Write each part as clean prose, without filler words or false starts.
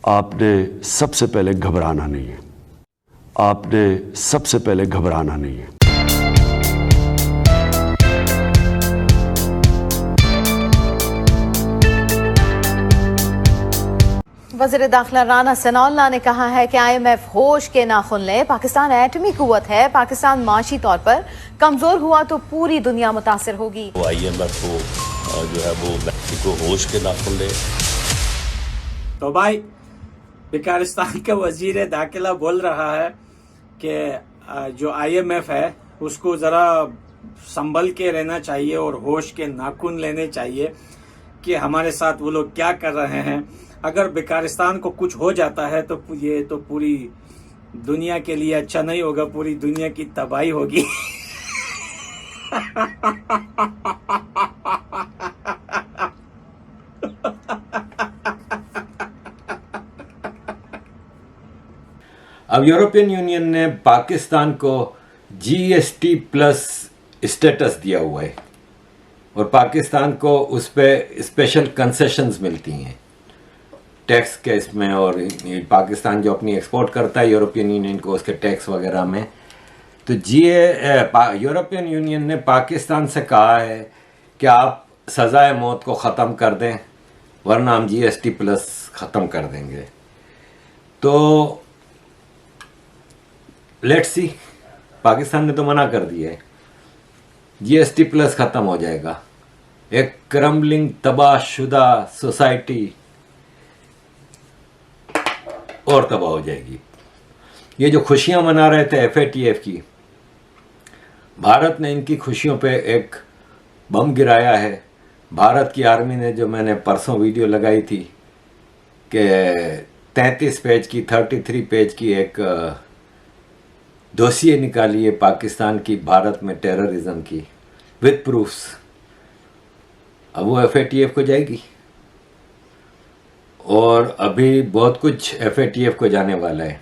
आपने सबसे पहले घबराना नहीं है। आपने सबसे पहले घबराना नहीं है। वज़ीर दाखिला राना सनाउल्लाह ने कहा है कि IMF होश के नाखुन ले। पाकिस्तान एटमी कुव्वत है। पाकिस्तान माशी तौर पर कमजोर हुआ तो पूरी दुनिया मुतासिर होगी। IMF को जो है वो को होश के नाखुन ले। तो भाई पाकिस्तान के वजीर दाखिला बोल रहा है कि जो IMF है उसको ज़रा संभल के रहना चाहिए और होश के नाखून लेने चाहिए कि हमारे साथ वो लोग क्या कर रहे हैं। अगर पाकिस्तान को कुछ हो जाता है तो ये तो पूरी दुनिया के लिए अच्छा नहीं होगा, पूरी दुनिया की तबाही होगी। अब यूरोपियन यूनियन ने पाकिस्तान को GST प्लस स्टेटस दिया हुआ है और पाकिस्तान को उस पर स्पेशल कंसेशंस मिलती हैं टैक्स के इसमें। और पाकिस्तान जो अपनी एक्सपोर्ट करता है यूरोपियन यूनियन को उसके टैक्स वगैरह में, तो यूरोपियन यूनियन ने पाकिस्तान से कहा है कि आप सज़ाए मौत को ख़त्म कर दें वरना हम GST प्लस ख़त्म कर देंगे। तो लेट्स सी, पाकिस्तान ने तो मना कर दिया है, GST प्लस ख़त्म हो जाएगा। एक क्रम्बलिंग तबाहशुदा सोसाइटी और तबाह हो जाएगी। ये जो खुशियां मना रहे थे FATF की, भारत ने इनकी खुशियों पे एक बम गिराया है। भारत की आर्मी ने, जो मैंने परसों वीडियो लगाई थी कि 33 पेज की 33 पेज की एक डोसिए निकाली है पाकिस्तान की भारत में टेररिज्म की विद प्रूफ्स। अब वो FATF को जाएगी और अभी बहुत कुछ FATF को जाने वाला है।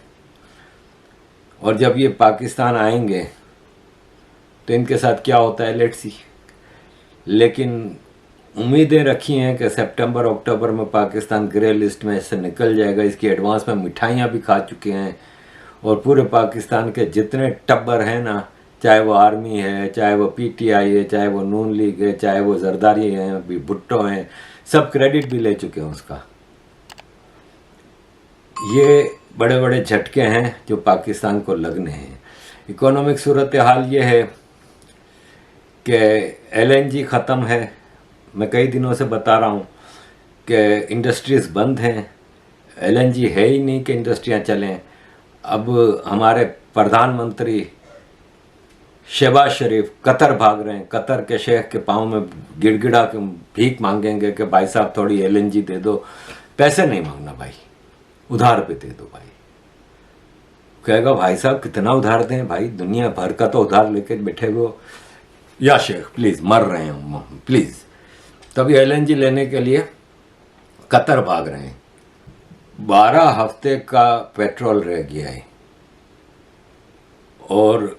और जब ये पाकिस्तान आएंगे तो इनके साथ क्या होता है लेट्स सी। लेकिन उम्मीदें रखी हैं कि सितंबर अक्टूबर में पाकिस्तान ग्रे लिस्ट में से निकल जाएगा। इसकी एडवांस में मिठाइयाँ भी खा चुके हैं और पूरे पाकिस्तान के जितने टब्बर हैं ना, चाहे वो आर्मी है, चाहे वो PTI है, चाहे वो नून लीग है, चाहे वो जरदारी हैं, अभी भुट्टो हैं, सब क्रेडिट भी ले चुके हैं उसका। ये बड़े बड़े झटके हैं जो पाकिस्तान को लगने हैं। इकोनॉमिक सूरत हाल ये है कि LNG ख़त्म है। मैं कई दिनों से बता रहा हूँ कि इंडस्ट्रीज़ बंद हैं, LNG है ही नहीं कि इंडस्ट्रियाँ चलें। अब हमारे प्रधानमंत्री शहबाज शरीफ कतर भाग रहे हैं, कतर के शेख के पाँव में गिड़गिड़ा के भीख मांगेंगे कि भाई साहब थोड़ी LNG दे दो। पैसे नहीं मांगना भाई, उधार पे दे दो भाई। कहेगा भाई साहब कितना उधार दें भाई, दुनिया भर का तो उधार लेके बैठे हो। या शेख प्लीज़, मर रहे हैं प्लीज़। तभी LNG लेने के लिए कतर भाग रहे हैं। 12 हफ्ते का पेट्रोल रह गया है और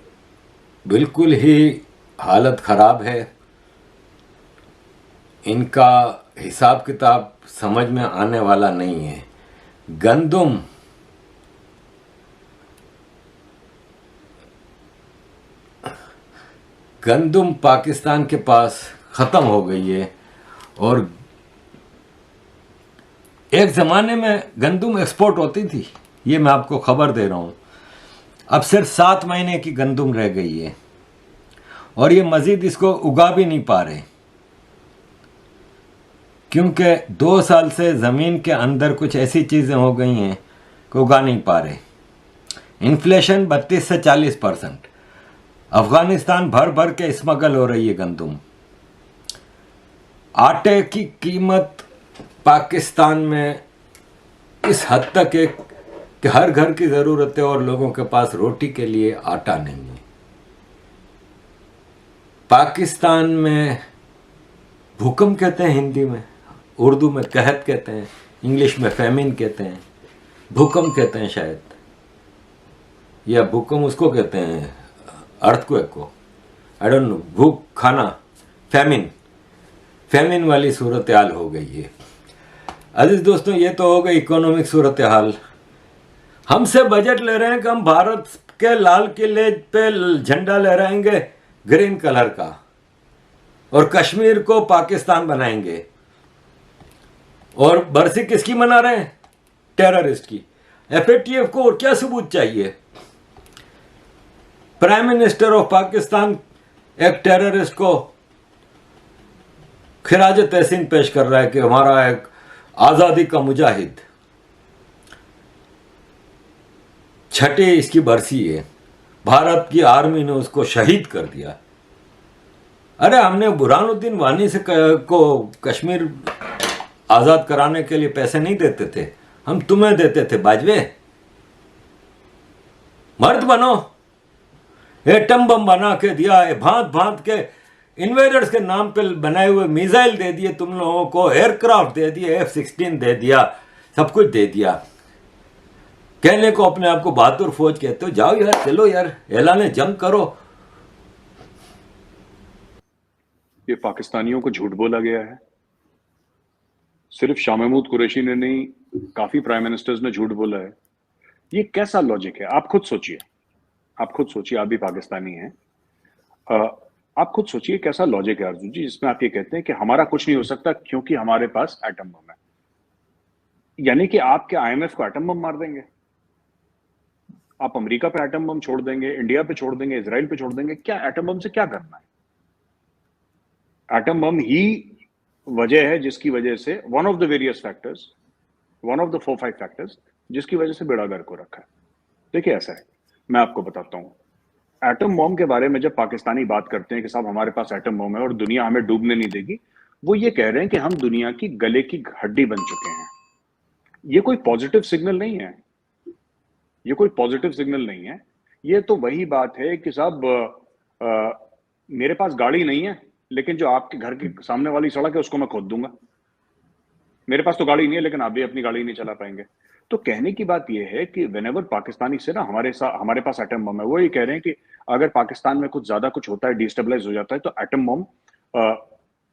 बिल्कुल ही हालत ख़राब है। इनका हिसाब किताब समझ में आने वाला नहीं है। गंदुम पाकिस्तान के पास ख़त्म हो गई है। और एक ज़माने में गंदुम एक्सपोर्ट होती थी, ये मैं आपको खबर दे रहा हूँ। अब सिर्फ 7 महीने की गंदुम रह गई है और ये मज़ीद इसको उगा भी नहीं पा रहे क्योंकि 2 साल से ज़मीन के अंदर कुछ ऐसी चीज़ें हो गई हैं कि उगा नहीं पा रहे। इन्फ्लेशन 32 से 40%। अफ़गानिस्तान भर भर के स्मगल हो रही है गंदुम। आटे की कीमत पाकिस्तान में इस हद तक है कि हर घर की ज़रूरत है और लोगों के पास रोटी के लिए आटा नहीं है। पाकिस्तान में भूकंप कहते हैं हिंदी में, उर्दू में कहत कहते हैं, इंग्लिश में फैमिन कहते हैं, भूकंप कहते हैं शायद, या भूकंप उसको कहते हैं अर्थक्वेक को, आई डोंट नो। भूख खाना, फैमिन वाली सूरत हाल हो गई है। अजीज दोस्तों, ये तो हो गई इकोनॉमिक सूरत हाल। हमसे बजट ले रहे हैं कि हम भारत के लाल किले पे झंडा लहराएंगे ग्रीन कलर का और कश्मीर को पाकिस्तान बनाएंगे। और बरसी किसकी मना रहे हैं? टेररिस्ट की। एफएटीएफ को और क्या सबूत चाहिए? प्राइम मिनिस्टर ऑफ पाकिस्तान एक टेररिस्ट को खिराज तहसीन पेश कर रहा है कि हमारा एक आजादी का मुजाहिद। छठी इसकी बरसी है, भारत की आर्मी ने उसको शहीद कर दिया। अरे हमने बुरहानुद्दीन वानी से को कश्मीर आजाद कराने के लिए पैसे नहीं देते थे, हम तुम्हें देते थे बाजवे। मर्द बनो। एटम बम बना के दिया है, भांत भांत के इन्वेडर्स के नाम पे बनाए हुए मिसाइल दे दिए तुम लोगों को, एयरक्राफ्ट दे दिए, F-16 दे दिया, सब कुछ दे दिया। कहने को अपने आप को बहादुर फौज कहते हो, जाओ यार, चलो यार, ऐलान जंग करो। ये पाकिस्तानियों को झूठ बोला गया है। सिर्फ शाह महमूद कुरैशी ने नहीं, काफी प्राइम मिनिस्टर्स ने झूठ बोला है। ये कैसा लॉजिक है? आप खुद सोचिए, आप भी पाकिस्तानी हैं। आप खुद सोचिए कैसा लॉजिक है अर्जुन जी, जिसमें आप ये कहते हैं कि हमारा कुछ नहीं हो सकता क्योंकि हमारे पास एटम बम है। यानी कि आप क्या IMF को एटम बम मार देंगे? आप अमेरिका पे एटम बम छोड़ देंगे, इंडिया पे छोड़ देंगे, इजराइल पे छोड़ देंगे? क्या एटम बम से क्या करना है? एटम बम ही वजह है जिसकी वजह से वन ऑफ द 4-5 फैक्टर्स जिसकी वजह से बेड़ा गर्क हो रखा है। देखिए ऐसा है, मैं आपको बताता हूं। एटम बम के बारे में जब पाकिस्तानी बात करते हैं कि साहब हमारे पास एटम बम है और दुनिया हमें डूबने नहीं देगी, वो ये कह रहे हैं कि हम दुनिया की गले की हड्डी बन चुके हैं। ये कोई पॉजिटिव सिग्नल नहीं है, ये तो वही बात है कि साहब मेरे पास गाड़ी नहीं है, लेकिन जो आपके घर के सामने वाली सड़क है उसको मैं खोद दूंगा। मेरे पास तो गाड़ी नहीं है, लेकिन आप भी अपनी गाड़ी नहीं चला पाएंगे। तो कहने की बात यह है कि व्हेनेवर पाकिस्तानी से ना हमारे पास एटम बम है, वो ये कह रहे हैं कि अगर पाकिस्तान में कुछ ज्यादा कुछ होता है, डिस्टेबलाइज हो जाता है, तो एटम बम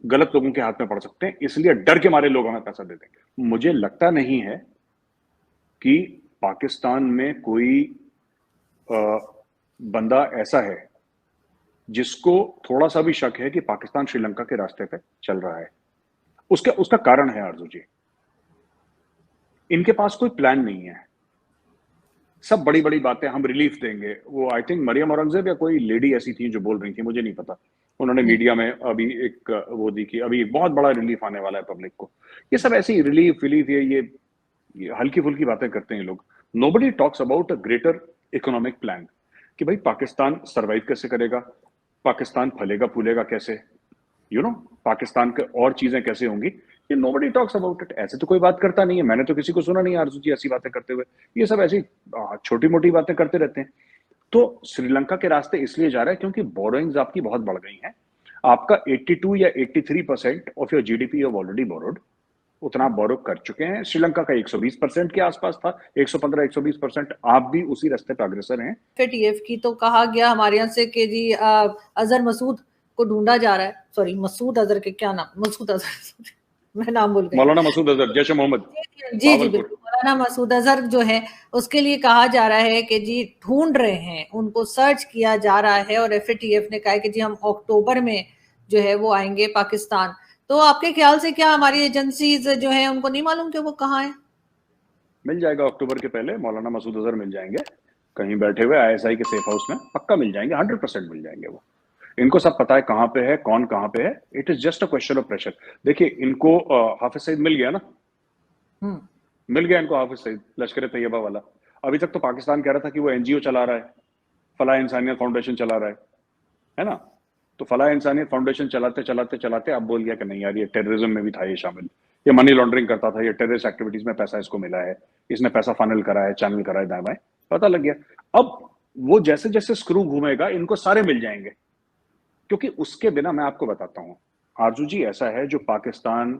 गलत लोगों के हाथ में पड़ सकते हैं, इसलिए डर के मारे लोग हमें पैसा दे देंगे। मुझे लगता नहीं है कि पाकिस्तान में कोई बंदा ऐसा है जिसको थोड़ा सा भी शक है कि पाकिस्तान श्रीलंका के रास्ते पे चल रहा है। उसका कारण है अर्जुन जी, इनके पास कोई प्लान नहीं है। सब बड़ी बड़ी बातें, हम रिलीफ देंगे। वो आई थिंक मरियम औरंगजेब या कोई लेडी ऐसी थी जो बोल रही थी, मुझे नहीं पता, उन्होंने मीडिया में अभी एक वो दी कि अभी एक बहुत बड़ा रिलीफ आने वाला है पब्लिक को। ये सब ऐसी रिलीफ ये हल्की फुल्की बातें करते हैं लोग। Nobody talks about a greater economic plan कि भाई पाकिस्तान सर्वाइव कैसे करेगा, पाकिस्तान फलेगा फूलेगा कैसे, पाकिस्तान के और चीजें कैसे होंगी, ये नोबडी टॉक्स अबाउट इट। ऐसे तो कोई बात करता नहीं है, मैंने तो किसी को सुना नहीं आरजू जी ऐसी बातें करते हुए। ये सब ऐसी छोटी मोटी बातें करते रहते हैं। तो श्रीलंका के रास्ते इसलिए जा रहा है क्योंकि बोरोइंग्स आपकी बहुत बढ़ गई हैं। आपका 82 या 83% of your GDP of already borrowed, उतना आप बोरो कर चुके हैं। श्रीलंका का 120% के आसपास था, 115-120%। आप भी उसी रास्ते पर अग्रसर हैं। एफएटीएफ की तो कहा गया हमारे यहाँ से कि जी अजहर मसूद को ढूंढा जा रहा है। सॉरी, मसूद अजहर के क्या नाम, मसूद अजहर मैं नाम भूल गई। मौलाना मसूद अजहर, जैश मोहम्मद। जी बिल्कुल, मौलाना मसूद अजहर जो है उसके लिए कहा जा रहा है कि जी ढूंढ रहे हैं, उनको सर्च किया जा रहा है। और एफएटीएफ ने कहा है कि जी हम अक्टूबर में जो है वो आएंगे पाकिस्तान। तो आपके ख्याल से क्या हमारी एजेंसीज जो है उनको नहीं मालूम कि वो कहाँ है? मिल जाएगा अक्टूबर के पहले, मौलाना मसूद अजहर मिल जाएंगे कहीं बैठे हुए ISI के सेफ हाउस में, पक्का मिल जाएंगे, 100% मिल जाएंगे। वो इनको सब पता है कहाँ पे है, कौन कहाँ पे है। It is just a question of pressure. देखिए इनको हाफिज सईद मिल गया ना, मिल गया इनको हाफिज सईद, लश्कर तैयबा वाला। अभी तक तो पाकिस्तान कह रहा था कि वो NGO चला रहा है, फलाह इंसानियत फाउंडेशन चला रहा है ना। तो फलाह इंसानियत फाउंडेशन चलाते चलाते चलाते अब बोल गया कि नहीं यार ये टेररिज्म में भी था, ये शामिल, ये मनी लॉन्ड्रिंग करता था, ये टेररिस्ट एक्टिविटीज में पैसा इसको मिला है, इसने पैसा फनल करा है, चैनल करा है दाएं बाएं, पता लग गया। अब वो जैसे जैसे स्क्रू घूमेगा इनको सारे मिल जाएंगे, क्योंकि उसके बिना मैं आपको बताता हूं आरजू जी, ऐसा है जो पाकिस्तान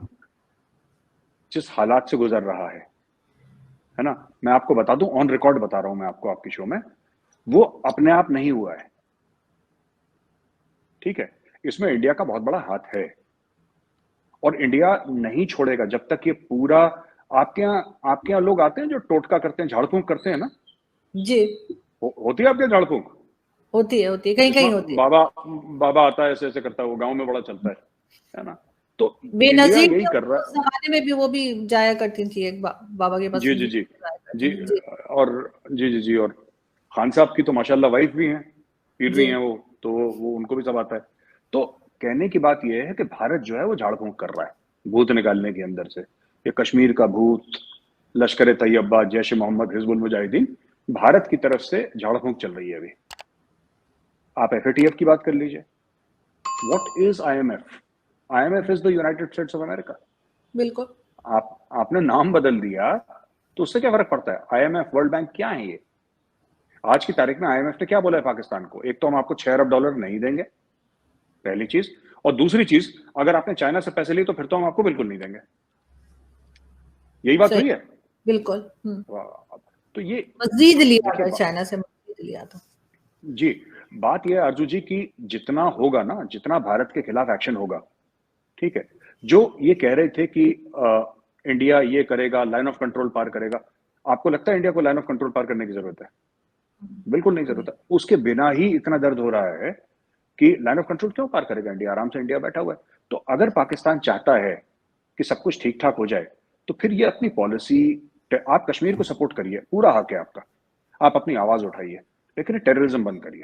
जिस हालात से गुजर रहा है ना, मैं आपको बता दूं, ऑन रिकॉर्ड बता रहा हूं मैं आपको आपकी शो में, वो अपने आप नहीं हुआ है, ठीक है। इसमें इंडिया का बहुत बड़ा हाथ है और इंडिया नहीं छोड़ेगा जब तक ये पूरा आपके यहाँ लोग आते हैं जो टोटका करते हैं, झाड़ फूंक करते हैं ना? जी होती है आपके यहाँ झाड़ फूंक? होती है कहीं कहीं जिसमें होती है। बाबा आता है, ऐसे ऐसे करता है, वो गांव में बड़ा चलता है ना? तो इंडिया बेनजीर यही तो कर रहा उस जमाने में भी वो भी जाया करती थी एक बाबा के है। पास जी जी जी जाया जी। करती थी। जी और जी और खान साहब की तो माशाल्लाह वाइफ भी हैं, पीर भी जी हैं वो, तो वो उनको भी सब आता है। तो कहने की बात यह है कि भारत जो है वो झाड़ फूंक कर रहा है भूत निकालने के अंदर से। ये कश्मीर का भूत, लश्कर तैयबा, जैश मोहम्मद, हिजबुल मुजाहिदीन, भारत की तरफ से झाड़ फूंक चल रही है अभी। आप एफएटीएफ की बात कर लीजिए। What is IMF? IMF is the United states of America. बिल्कुल। आपने नाम बदल दिया तो उससे क्या फर्क पड़ता है? आईएमएफ, वर्ल्ड बैंक क्या है ये? आज की तारीख में आईएमएफ ने क्या बोला है पाकिस्तान को? एक तो हम आपको $6 अरब नहीं देंगे, पहली चीज, और दूसरी चीज, अगर आपने चाइना से पैसे लिए तो फिर तो हम आपको बिल्कुल नहीं देंगे। यही बात सही हुई है। बिल्कुल। तो ये मजीद लिया देखिए था चाइना से, मजीद लिया था। जी, बात यह है अर्जू जी की जितना होगा ना, जितना भारत के खिलाफ एक्शन होगा, ठीक है, जो ये कह रहे थे कि इंडिया ये करेगा, लाइन ऑफ कंट्रोल पार करेगा, आपको लगता है इंडिया को लाइन ऑफ कंट्रोल पार करने की जरूरत है? बिल्कुल नहीं जरूरत है। उसके बिना ही इतना दर्द हो रहा है कि लाइन ऑफ कंट्रोल क्यों पार करेगा इंडिया? आराम से इंडिया बैठा हुआ है। तो अगर पाकिस्तान चाहता है कि सब कुछ ठीक ठाक हो जाए, तो फिर ये अपनी पॉलिसी, आप कश्मीर को सपोर्ट करिए, पूरा हक है आपका, आप अपनी आवाज उठाइए, लेकिन टेररिज्म बंद करिए।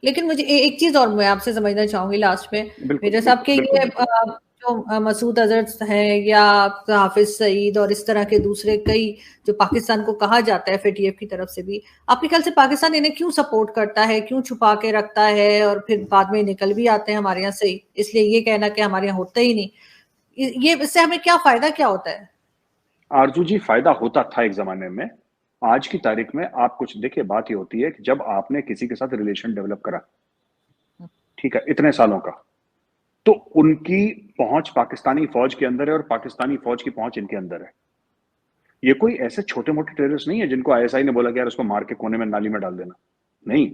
लेकिन मुझे एक चीज और मैं आपसे समझना चाहूंगी लास्ट में, मेरे साहब के बिल्कुल, ये जो मसूद अजहर हैं या हाफिज सईद और इस तरह के दूसरे कई जो पाकिस्तान को कहा जाता है एफएटीएफ की तरफ से भी, आपके ख्याल से पाकिस्तान इन्हें क्यों सपोर्ट करता है, क्यों छुपा के रखता है और फिर बाद में निकल भी आते हैं हमारे यहाँ से? इसलिए ये कहना कि हमारे यहाँ होता ही नहीं, ये इससे हमें क्या फायदा क्या होता है? आरजू जी, फायदा होता था एक जमाने में। आज की तारीख में आप कुछ देखिए, बात ये होती है कि जब आपने किसी के साथ रिलेशन डेवलप करा, ठीक है, इतने सालों का, तो उनकी पहुंच पाकिस्तानी फौज के अंदर है और पाकिस्तानी फौज की पहुंच इनके अंदर है। ये कोई ऐसे छोटे मोटे टेररिस्ट नहीं है जिनको आईएसआई ने बोला कि यार उसको मार के कोने में नाली में डाल देना। नहीं,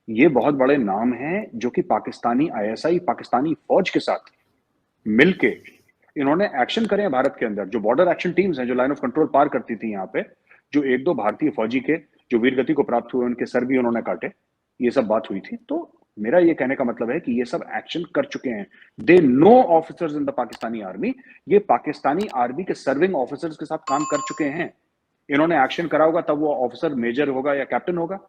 ये बहुत बड़े नाम हैं जो कि पाकिस्तानी आईएसआई, पाकिस्तानी फौज के साथ मिलके इन्होंने एक्शन करे हैं भारत के अंदर। जो बॉर्डर एक्शन टीम्स हैं, जो लाइन ऑफ कंट्रोल पार करती थी यहाँ पे, जो एक दो भारतीय फौजी के जो वीरगति को प्राप्त हुए, उनके सर भी उन्होंने काटे, ये सब बात हुई थी। तो मेरा ये कहने का मतलब है कि ये सब एक्शन कर चुके हैं। They know officers in the Pakistani army, ये पाकिस्तानी आर्मी के सर्विंग ऑफिसर्स के साथ काम कर चुके हैं। इन्होंने एक्शन करा होगा तब वो ऑफिसर मेजर होगा या कैप्टन होगा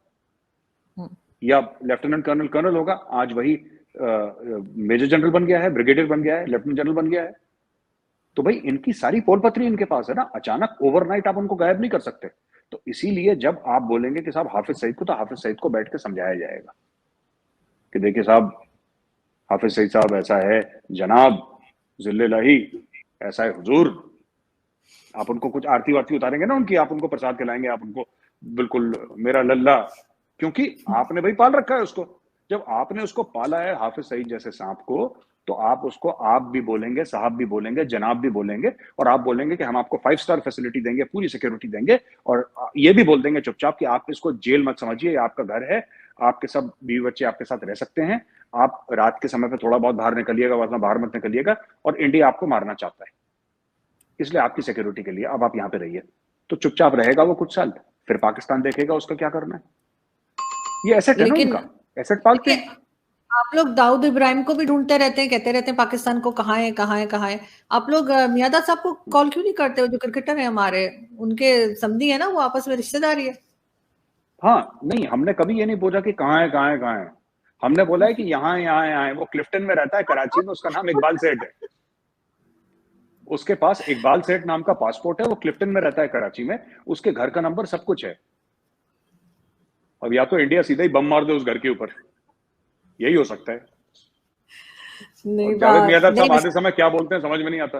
या लेफ्टिनेंट कर्नल, कर्नल होगा। आज वही मेजर जनरल बन गया है, ब्रिगेडियर बन गया है, लेफ्टिनेंट जनरल बन गया है। तो भाई इनकी सारी पोल पत्री इनके पास है ना, अचानक ओवरनाइट आप उनको गायब नहीं कर सकते। तो इसीलिए जब आप बोलेंगे कि साहब हाफिज सईद को, तो हाफिज सईद को बैठ के समझाया जाएगा कि देखिए साहब, हाफिज सईद साहब ऐसा है जनाब, जिल्ले-लाही ऐसा है हुजूर। आप उनको कुछ आरती वारती उतारेंगे ना उनकी, आप उनको प्रसाद खिलाएंगे, आप उनको बिल्कुल मेरा लल्ला, क्योंकि आपने भाई पाल रखा है उसको। जब आपने उसको पाला है हाफिज सईद जैसे सांप को, तो आप उसको आप भी बोलेंगे, साहब भी बोलेंगे, जनाब भी बोलेंगे, और आप बोलेंगे कि हम आपको 5 स्टार फैसिलिटी देंगे, पूरी सिक्योरिटी देंगे, और ये भी बोल देंगे चुपचाप कि आप इसको जेल मत समझिए, ये आपका घर है, आपके सब बीवी बच्चे आपके साथ रह सकते हैं, आप रात के समय पे थोड़ा बहुत बाहर निकलिएगा, वरना बाहर मत निकलिएगा, और इंडिया आपको मारना चाहता है, इसलिए आपकी सिक्योरिटी के लिए अब आप यहाँ पे रहिए। तो चुपचाप रहेगा वो कुछ साल, फिर पाकिस्तान देखेगा उसका क्या करना है। ये एसेट है ना उनका, एसेट पालते हैं। आप लोग दाऊद इब्राहिम को भी ढूंढते रहते हैं, कहते रहते हैं पाकिस्तान को कहाँ है कहाँ है कहाँ है। आप लोग मियादा साहब को कॉल क्यों नहीं करते हो, जो क्रिकेटर है हमारे, उनके समधी है ना, वो आपस में रिश्तेदारी है। हाँ, नहीं, हमने कभी ये नहीं बोला कि कहाँ है कहाँ है कहाँ है, हमने बोला है कि यहाँ यहाँ यहाँ है। वो क्लिफ्टन में रहता है, कराची में, उसका नाम इकबाल सेठ है, उसके पास इकबाल सेठ नाम का पासपोर्ट है, वो क्लिफ्टन में रहता है कराची में, उसके घर का नंबर सब कुछ है। अब या तो इंडिया सीधा ही बम मार दे उस घर के ऊपर, यही हो सकता है। नहीं, जावेद मियादाद साहब आधे समय क्या बोलते हैं समझ में नहीं आता।